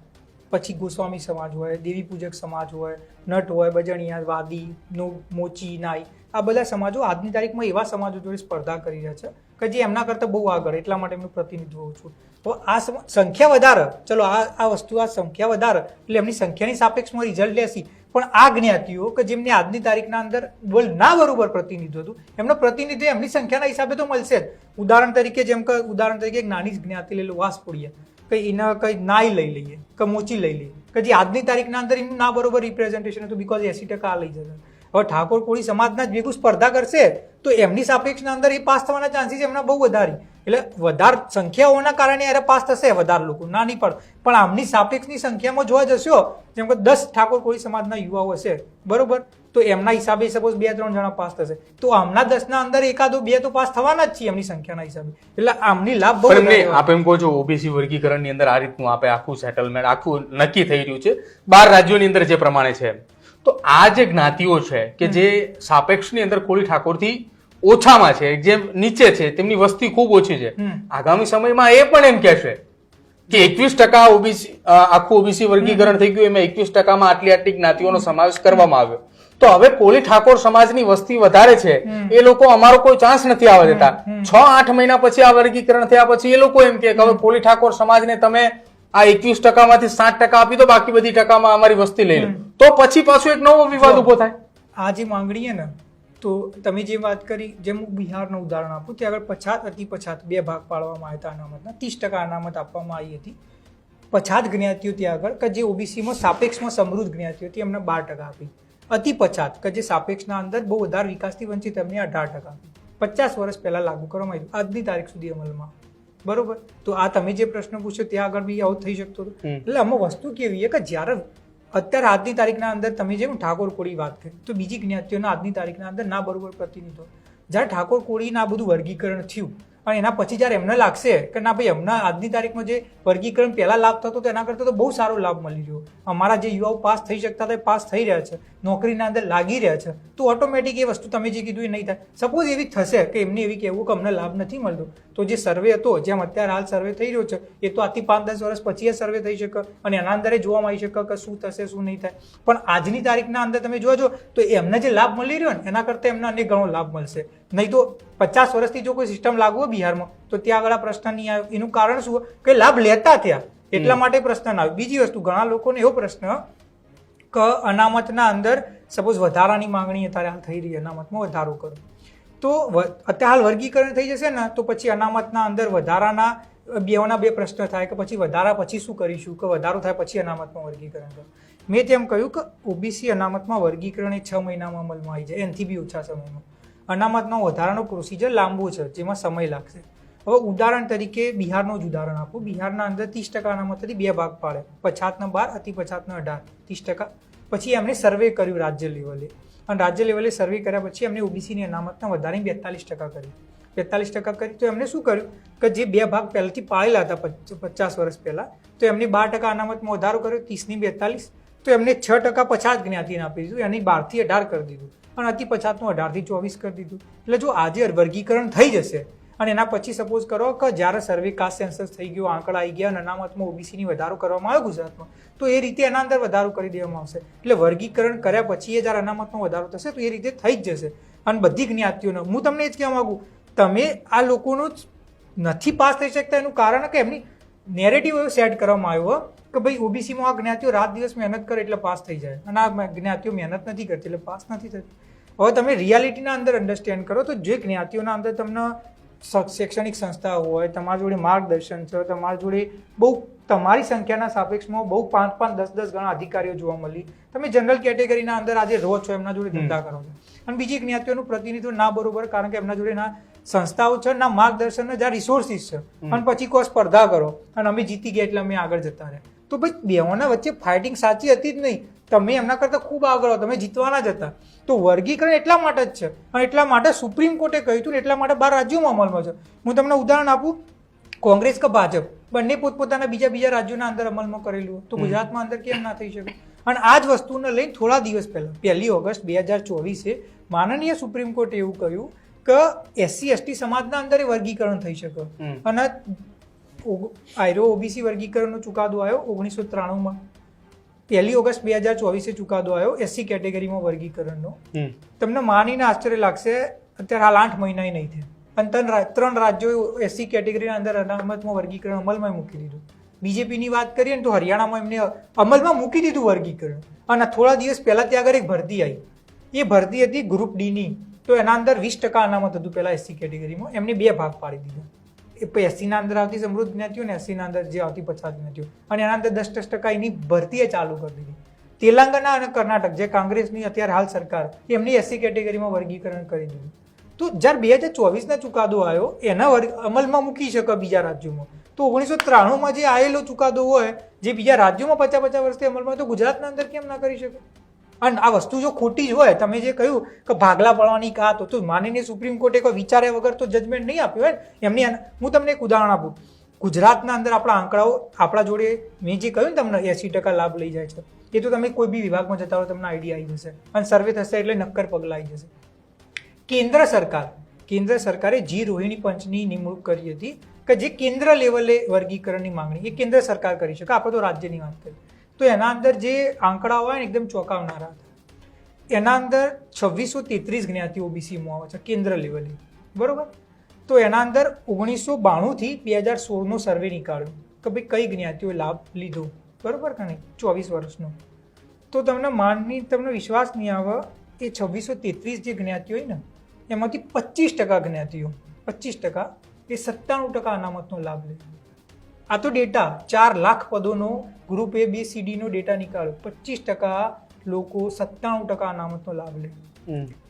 પછી ગોસ્વામી સમાજ હોય, દેવી પૂજક સમાજ હોય, નટ હોય, બજણિયા, વાદી, મોચી, નાઈ, આ બધા સમાજો આજની તારીખમાં એવા સમાજો જોડે સ્પર્ધા કરી રહ્યા છે કે જે એમના કરતાં બહુ આગળ, એટલા માટે એમનું પ્રતિનિધિત્વ ઓછું. તો આ સંખ્યા વધારે, ચલો આ વસ્તુ, આ સંખ્યા વધારે એટલે એમની સંખ્યાની સાપેક્ષમાં રિઝલ્ટ લેશી, પણ આ જ્ઞાતિઓ કે જેમને આજની તારીખના અંદર ના બરોબર પ્રતિનિધિત્વ હતું, એમનો પ્રતિનિધિત્વ એમની સંખ્યાના હિસાબે તો મળશે જ. ઉદાહરણ તરીકે જેમ કે એક નાની જ્ઞાતિ લઈ લો, વાસપોડિયા, કે એના કઈ નાઈ લઈ લઈએ કે મોચી લઈ લઈએ, કે જે આજની તારીખના અંદર એમનું ના બરોબર રિપ્રેઝન્ટેશન હતું, બીકોઝ 80% આ લઈ જશે. હવે ઠાકોર કોળી સમાજના જ ભેગું સ્પર્ધા કરશે તો એમની સાપેક્ષના અંદર એ પાસ થવાના ચાન્સીસ એમના બહુ વધારે, એટલે વધારે સંખ્યા હોવાના કારણે અરે પાસ થશે વધારે લોકો, ના નહીં પડે, પણ આમની સાપેક્ષની સંખ્યામાં જોવા જશો, જેમ કે 10 ઠાકોર કોળી સમાજના યુવાઓ હશે, બરોબર, તો એમના હિસાબે સપોઝ 2-3 જણા પાસ થશે, તો આમના 10 ના અંદર 1-2 તો પાસ થવાના જ છે એમની સંખ્યાના હિસાબે, એટલે આમની લાભ બહુ. આપ એમ કહો છો OBC વર્ગીકરણની અંદર આ રીતનું આપે આખું સેટલમેન્ટ આખું નક્કી થઈ રહ્યું છે 12 રાજ્યોની અંદર જે પ્રમાણે છે, તો આ જે જ્ઞાતિઓ છે કે જે સાપેક્ષની અંદર કોળી ઠાકોરથી ઓછામાં છે, જે નીચે છે, તેમની વસ્તી ખૂબ ઓછી છે, આગામી સમયમાં એ પણ એમ કહેશે કે 21% ઓબીસી આખું ઓબીસી વર્ગીકરણ થઈ ગયું, એમાં 21%માં આટલી જ્ઞાતિઓનો સમાવેશ કરવામાં આવ્યો. તો હવે કોળી ઠાકોર સમાજની વસ્તી વધારે છે, એ લોકો અમારો કોઈ ચાન્સ નથી આવવા દેતા. 6-8 મહિના પછી આ વર્ગીકરણ થયા પછી એ લોકો એમ કે હવે કોળી ઠાકોર સમાજને તમે આ 21%માંથી 60% આપી દો, બાકી બધી ટકામાં અમારી વસ્તી લઈ લો. તો પછી પાછો એક નવો વિવાદ ઉભો થાય. આ જે માંગણી છે ને, તો તમે જે વાત કરી, જેમ હું બિહારનું ઉદાહરણ આપું, ત્યાં આગળ પછાત અતિ પછાત 2 ભાગ પાડવામાં આવ્યા હતા અનામતના. 30% અનામત આપવામાં આવી હતી. પછાત જ્ઞાતિઓ ત્યાં આગળ કે જે ઓબીસીમાં સાપેક્ષમાં સમૃદ્ધ જ્ઞાતિઓ હતી, એમને 12% આપી. અતિ પછાત કે જે સાપેક્ષના અંદર બહુ વધારે વિકાસથી વંચિત, એમને 18% આપી. 50 વર્ષ પહેલા લાગુ કરવામાં આવ્યું, આજની તારીખ સુધી અમલમાં. બરોબર? તો આ તમે જે પ્રશ્ન પૂછ્યો ત્યાં આગળ બી આવું થઈ શકતો હતો. એટલે આમાં વસ્તુ કેવી છે કે જ્યારે અત્યારે આજની તારીખના અંદર તમે જેમ ઠાકોર કોળી વાત કરી, તો બીજી જ્ઞાતિઓના આજની તારીખના અંદર ના બરોબર પ્રતિનિધિત્વ. જ્યારે ઠાકોર કોળીના આ બધું વર્ગીકરણ થયું અને એના પછી જ્યારે એમને લાગશે કે ના ભાઈ, એમના આજની તારીખમાં જે વર્ગીકરણ પહેલા લાભ થતો તેના કરતાં તો બહુ સારો લાભ મળી રહ્યો, અમારા જે યુવાઓ પાસ થઈ શકતા હતા એ પાસ થઈ રહ્યા છે, નોકરીના અંદર લાગી રહ્યા છે, તો ઓટોમેટિક એ વસ્તુ તમે જે કીધું એ નહીં થાય. સપોઝ એવી થશે કે એમને એવી કહેવું કે અમને લાભ નથી મળતો, તો જે સર્વે હતો, જેમ અત્યારે હાલ સર્વે થઈ રહ્યો છે, એ તો આથી 5-10 વર્ષ પછી એ સર્વે થઈ શકે અને એના અંદર જોવામાં આવી શકે કે શું થશે શું નહીં થાય. પણ આજની તારીખના અંદર તમે જોજો તો એમને જે લાભ મળી રહ્યો ને એના કરતાં એમને અનેક ગણો લાભ મળશે. નહીં તો 50 વર્ષથી જો કોઈ સિસ્ટમ લાગુ હોય બિહારમાં, તો ત્યાં આગળ આ પ્રશ્ન નહીં આવ્યો. એનું કારણ શું કે લાભ લેતા થયા એટલા માટે પ્રશ્ન ના આવ્યો. બીજી વસ્તુ, ઘણા લોકોને એવો પ્રશ્ન કે અનામતના અંદર સપોઝ વધારાની માંગણી અત્યારે હાલ થઈ રહી, અનામતમાં વધારો કરો, તો અત્યારે હાલ વર્ગીકરણ થઈ જશે ને, તો પછી અનામતના અંદર વધારાના બે પ્રશ્ન થાય કે પછી વધારા પછી શું કરીશું, કે વધારો થાય પછી અનામતમાં વર્ગીકરણ કરો. મેં તેમ કહ્યું કે ઓબીસી અનામતમાં વર્ગીકરણ એ 6 મહિનામાં અમલમાં આવી જાય, એનાથી બી ઓછા સમયમાં. અનામતનો વધારાનો પ્રોસિજર લાંબો છે, જેમાં સમય લાગશે. હવે ઉદાહરણ તરીકે બિહારનું જ ઉદાહરણ આપું. બિહારના અંદર 30% અનામતથી 2 ભાગ પાડે, પછાતના 12, અતિ પછાતના 18, 30%. પછી એમને સર્વે કર્યું રાજ્ય લેવલે, અને રાજ્ય લેવલે સર્વે કર્યા પછી એમને ઓબીસીની અનામતના વધારીને 42% કરી. 42% કરી તો એમને શું કર્યું કે જે 2 ભાગ પહેલાથી પાડેલા હતા 50 વર્ષ પહેલા, તો એમને 12% અનામતમાં વધારો કર્યો, 30 ની 42. તો એમને 6% પછાત જ્ઞાતિને આપી દીધું, એની 12 થી 18 કરી દીધું, અને અતિ પછાતનું 18 થી 24 કરી દીધું. એટલે જો આજે વર્ગીકરણ થઈ જશે અને એના પછી સપોઝ કરો કે જ્યારે સર્વે કાસ્ટ સેન્સસ થઈ ગયો, આંકડા આવી ગયા અને અનામતમાં ઓબીસીની વધારો કરવામાં આવ્યો ગુજરાતમાં, તો એ રીતે એના અંદર વધારો કરી દેવામાં આવશે. એટલે વર્ગીકરણ કર્યા પછી એ જ્યારે અનામતમાં વધારો થશે તો એ રીતે થઈ જ જશે. અને બધી જ્ઞાતિઓનો હું તમને એ જ કહેવા માંગુ, તમે આ લોકોનું નથી પાસ થઈ શકતા એનું કારણ કે એમની નેરેટિવ એવો સેટ કરવામાં આવ્યો કે ભાઈ ઓબીસીમાં આ જ્ઞાતિઓ રાત દિવસ મહેનત કરે એટલે પાસ થઈ જાય, અને આ જ્ઞાતિઓ મહેનત નથી કરતી એટલે પાસ નથી થતી. હવે તમે રિયાલિટીના અંદર અન્ડરસ્ટેન્ડ કરો તો જે જ્ઞાતિઓના અંદર તમને શૈક્ષણિક સંસ્થા હોય, તમારી જોડે માર્ગદર્શન છે, તમારી જોડે બહુ તમારી સંખ્યાના સાપેક્ષમાં બહુ 5-5, 10-10 ગણા અધિકારીઓ જોવા મળી, તમે જનરલ કેટેગરીના અંદર આજે રહો છો, એમના જોડે ધંધા કરો છો, અને બીજી જ્ઞાતિઓનું પ્રતિનિધિત્વ ના બરોબર, કારણ કે એમના જોડે ના સંસ્થાઓ છે, ના માર્ગદર્શન, જ્યાં રિસોર્સિસ છે, અને પછી કોઈ સ્પર્ધા કરો અને અમે જીતી ગયા એટલે અમે આગળ જતા રહ્યા. તો ભાઈ બેઓના વચ્ચે ફાઇટિંગ સાચી હતી જ નહીં, તમે એમના કરતાં ખૂબ આગળ તમે જીતવાના જ હતા. તો વર્ગીકરણ એટલા માટે જ છે, અને એટલા માટે સુપ્રીમ કોર્ટે કહ્યું હતું, એટલા માટે 12 રાજ્યોમાં અમલમાં છે. હું તમને ઉદાહરણ આપું, કોંગ્રેસ કે ભાજપ બંને પોતપોતાના બીજા રાજ્યોના અંદર અમલમાં કરેલું, તો ગુજરાતમાં અંદર કેમ ના થઈ શકે? અને આ જ વસ્તુને લઈને થોડા દિવસ પહેલા 1 ઓગસ્ટ 2024 માનનીય સુપ્રીમ કોર્ટે એવું કહ્યું કે SC/ST સમાજના અંદર વર્ગીકરણ થઈ શકે. અને આયરો ઓબીસી વર્ગીકરણનો ચુકાદો આવ્યો 1993માં. 1 ઓગસ્ટ 2024 ચુકાદો આવ્યો SC કેટેગરીમાં વર્ગીકરણનો. તમને માનીને આશ્ચર્ય લાગશે, અત્યારે હાલ 8 મહિના નહીં થયા અને 3 રાજ્યોએ SC કેટેગરીના અંદર અનામતમાં વર્ગીકરણ અમલમાં મૂકી દીધું. બીજેપીની વાત કરીએ ને તો હરિયાણામાં એમને અમલમાં મૂકી દીધું વર્ગીકરણ. અને થોડા દિવસ પહેલા ત્યાં આગળ એક ભરતી આવી, એ ભરતી હતી ગ્રુપ ડીની, તો એના અંદર 20% અનામત હતું પહેલા SC કેટેગરીમાં, એમને 2 ભાગ પાડી દીધા. SC ના અંદર આવતી સમૃદ્ધ જ્ઞાતિઓ ને SC ના અંદર જે આવતી પછાત જ્ઞાતિઓ, અને એના અંદર 10% એની ભરતી ચાલુ કરી દીધી. તેલંગાના અને કર્ણાટક જે કોંગ્રેસની અત્યારે હાલ સરકાર, એમની SC કેટેગરીમાં વર્ગીકરણ કરી દીધું. તો જ્યારે 2024 ચુકાદો આવ્યો એના અમલમાં મૂકી શકે બીજા રાજ્યોમાં, તો 1993માં જે આવેલો ચુકાદો હોય જે બીજા રાજ્યોમાં 50-50 વર્ષથી અમલમાં, તો ગુજરાતના અંદર કેમ ના કરી શકે? અને આ વસ્તુ જો ખોટી જ હોય, તમે જે કહ્યું કે ભાગલા પડવાની કા, તો માનીને સુપ્રીમ કોર્ટે કોઈ વિચાર્યા વગર તો જજમેન્ટ નહીં આપ્યું હોય ને એમની. હું તમને એક ઉદાહરણ આપું, ગુજરાતના અંદર આપણા આંકડાઓ આપણા જોડે, મેં જે કહ્યું ને તમને 80% લાભ લઈ જાય છે, એ તો તમે કોઈ બી વિભાગમાં જતા હોય તમને આઈડિયા આવી જશે, અને સર્વે થશે એટલે નક્કર પગલાં આવી જશે. કેન્દ્ર સરકાર કેન્દ્ર સરકારે જી રોહિણી પંચની નિમણૂક કરી હતી કે જે કેન્દ્ર લેવલે વર્ગીકરણની માંગણી એ કેન્દ્ર સરકાર કરી શકે. આપણે તો રાજ્યની વાત કરીએ તો એના અંદર જે આંકડાઓ હોય ને એકદમ ચોંકાવનારા હતા. એના અંદર 2633 જ્ઞાતિઓ ઓબીસીમાં આવે છે કેન્દ્ર લેવલે, બરોબર. તો એના અંદર 1992 થી 2016નો સર્વે નીકાળ્યો કે ભાઈ કઈ જ્ઞાતિઓએ લાભ લીધો, બરોબર કે નહીં, 24 વર્ષનો. તો તમને વિશ્વાસ નહીં આવે, એ 2633 જે જ્ઞાતિઓ હોય ને એમાંથી 25% જ્ઞાતિઓ 25% એ 97% અનામતનો લાભ લે. આ તો ડેટા 4 લાખ પદોનો group A B C D નો ડેટા નીકાળ્યો. 25% લોકો 97% અનામતનો લાભ લે.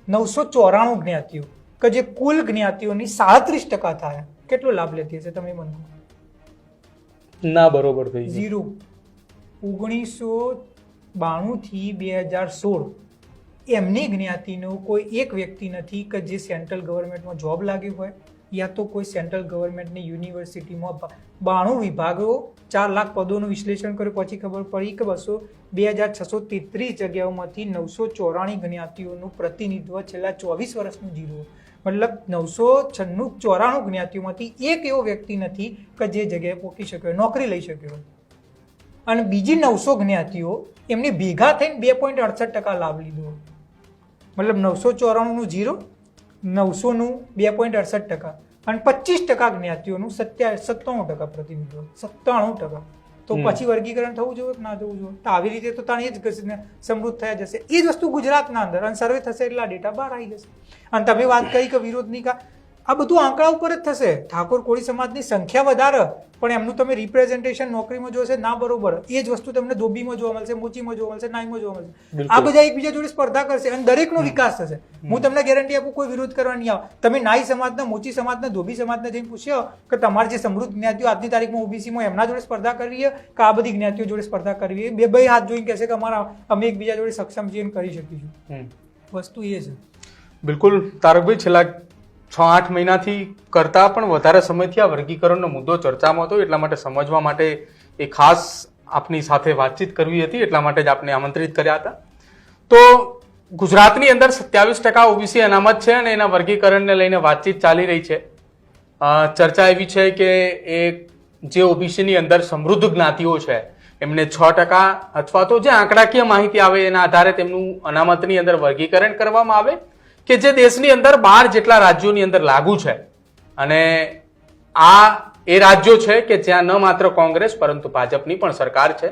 994 જ્ઞાતિઓ કે જે કુલ જ્ઞાતિઓની 37% થાય, કેટલો લાભ લેતી હશે તમે મને? ના, બરોબર થઈ ઝીરો. 1992 થી 2016 એમની જ્ઞાતિનો કોઈ એક વ્યક્તિ નથી કે જે સેન્ટ્રલ ગવર્મેન્ટમાં જોબ લાગ્યું હોય યા તો કોઈ સેન્ટ્રલ ગવર્મેન્ટની યુનિવર્સિટીમાં 92 વિભાગો 4 લાખ પદોનું વિશ્લેષણ કર્યું પછી ખબર પડી કે 2633 જગ્યાઓમાંથી 994 જ્ઞાતિઓનું પ્રતિનિધિત્વ છેલ્લા 24 વર્ષનું જીરો. મતલબ 994 જ્ઞાતિઓમાંથી એક એવો વ્યક્તિ નથી કે જે જગ્યાએ પહોંચી શક્યો, નોકરી લઈ શક્યો. અને બીજી 900 જ્ઞાતિઓ એમને ભેગા થઈને 2.68% લાભ લીધો. મતલબ 994નું જીરો, 900નું 2.68% અને 25% જ્ઞાતિઓનું 97% પ્રતિનિધિત્વ, 97%. તો પછી વર્ગીકરણ થવું જોઈએ કે ના થવું જોઈએ? તો આવી રીતે તો તાણે એ જ સમૃદ્ધ થયા જશે. એ જ વસ્તુ ગુજરાતના અંદર અને સર્વે થશે એટલે આ ડેટા બહાર આવી જશે. અને તમે વાત કરી કે વિરોધની આ બધું આંકડા ઉપર જ થશે. ઠાકોર કોળી સમાજની સંખ્યા વધારે પણ એમનું તમે રિપ્રેઝન્ટેશન નોકરીમાં જોશે ના, બરોબર. એ જ વસ્તુ તમને ધોબીમાં જોવા મળશે, મોચીમાં જોવા મળશે, નાઈમાં જોવા મળશે. આ બધા એકબીજા જોડે સ્પર્ધા કરશે અને દરેકનો વિકાસ થશે. હું તમને ગેરંટી આપું, કોઈ વિરોધ કરવા નહીં આવે. તમે નાઈ સમાજના, મોચી સમાજના, ધોબી સમાજને જઈને પૂછ્યો કે તમારે જે સમૃદ્ધ જ્ઞાતિઓ આજની તારીખમાં ઓબીસીમાં એમના જોડે સ્પર્ધા કરવી છે કે આ બધી જ્ઞાતિઓ જોડે સ્પર્ધા કરવી છે, બે હાથ જોઈને કહેશે કે અમે એકબીજા જોડે સક્ષમ છીએ કરી શકીશું. વસ્તુ એ છે. બિલકુલ તારકભાઈ, છેલ્લા 6-8 મહિનાથી કરતા પણ વધારે સમયથી આ વર્ગીકરણનો મુદ્દો ચર્ચામાં હતો. એટલા માટે સમજવા માટે એ ખાસ આપની સાથે વાતચીત કરવી હતી, એટલા માટે જ આપને આમંત્રિત કર્યા હતા. તો ગુજરાતની અંદર 27% ઓબીસી અનામત છે અને એના વર્ગીકરણને લઈને વાતચીત ચાલી રહી છે. ચર્ચા એવી છે કે એ જે ઓબીસીની અંદર સમૃદ્ધ જ્ઞાતિઓ છે એમને 6% અથવા તો જે આંકડાકીય માહિતી આવે એના આધારે તેમનું અનામતની અંદર વર્ગીકરણ કરવામાં આવે કે જે દેશની અંદર 12 જેટલા રાજ્યોની અંદર લાગુ છે. અને આ એ રાજ્યો છે કે જ્યાં ન માત્ર કોંગ્રેસ પરંતુ ભાજપની પણ સરકાર છે.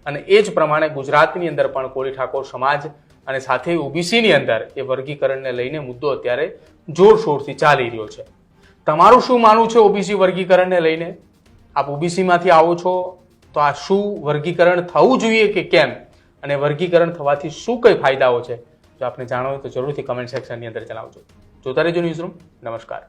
અને એ જ પ્રમાણે ગુજરાતની અંદર પણ કોળી ઠાકોર સમાજ અને સાથે ઓબીસીની અંદર એ વર્ગીકરણને લઈને મુદ્દો અત્યારે જોરશોરથી ચાલી રહ્યો છે. તમારું શું માનવું છે ઓબીસી વર્ગીકરણને લઈને? આપ ઓબીસીમાંથી આવો છો તો આ શું વર્ગીકરણ થવું જોઈએ કે કેમ, અને વર્ગીકરણ થવાથી શું કઈ ફાયદાઓ છે? જો આપને જાણવું હોય તો જરૂરથી કમેન્ટ સેક્શનની અંદર જણાવજો. જોતા રહેજો ન્યૂઝરૂમ. નમસ્કાર.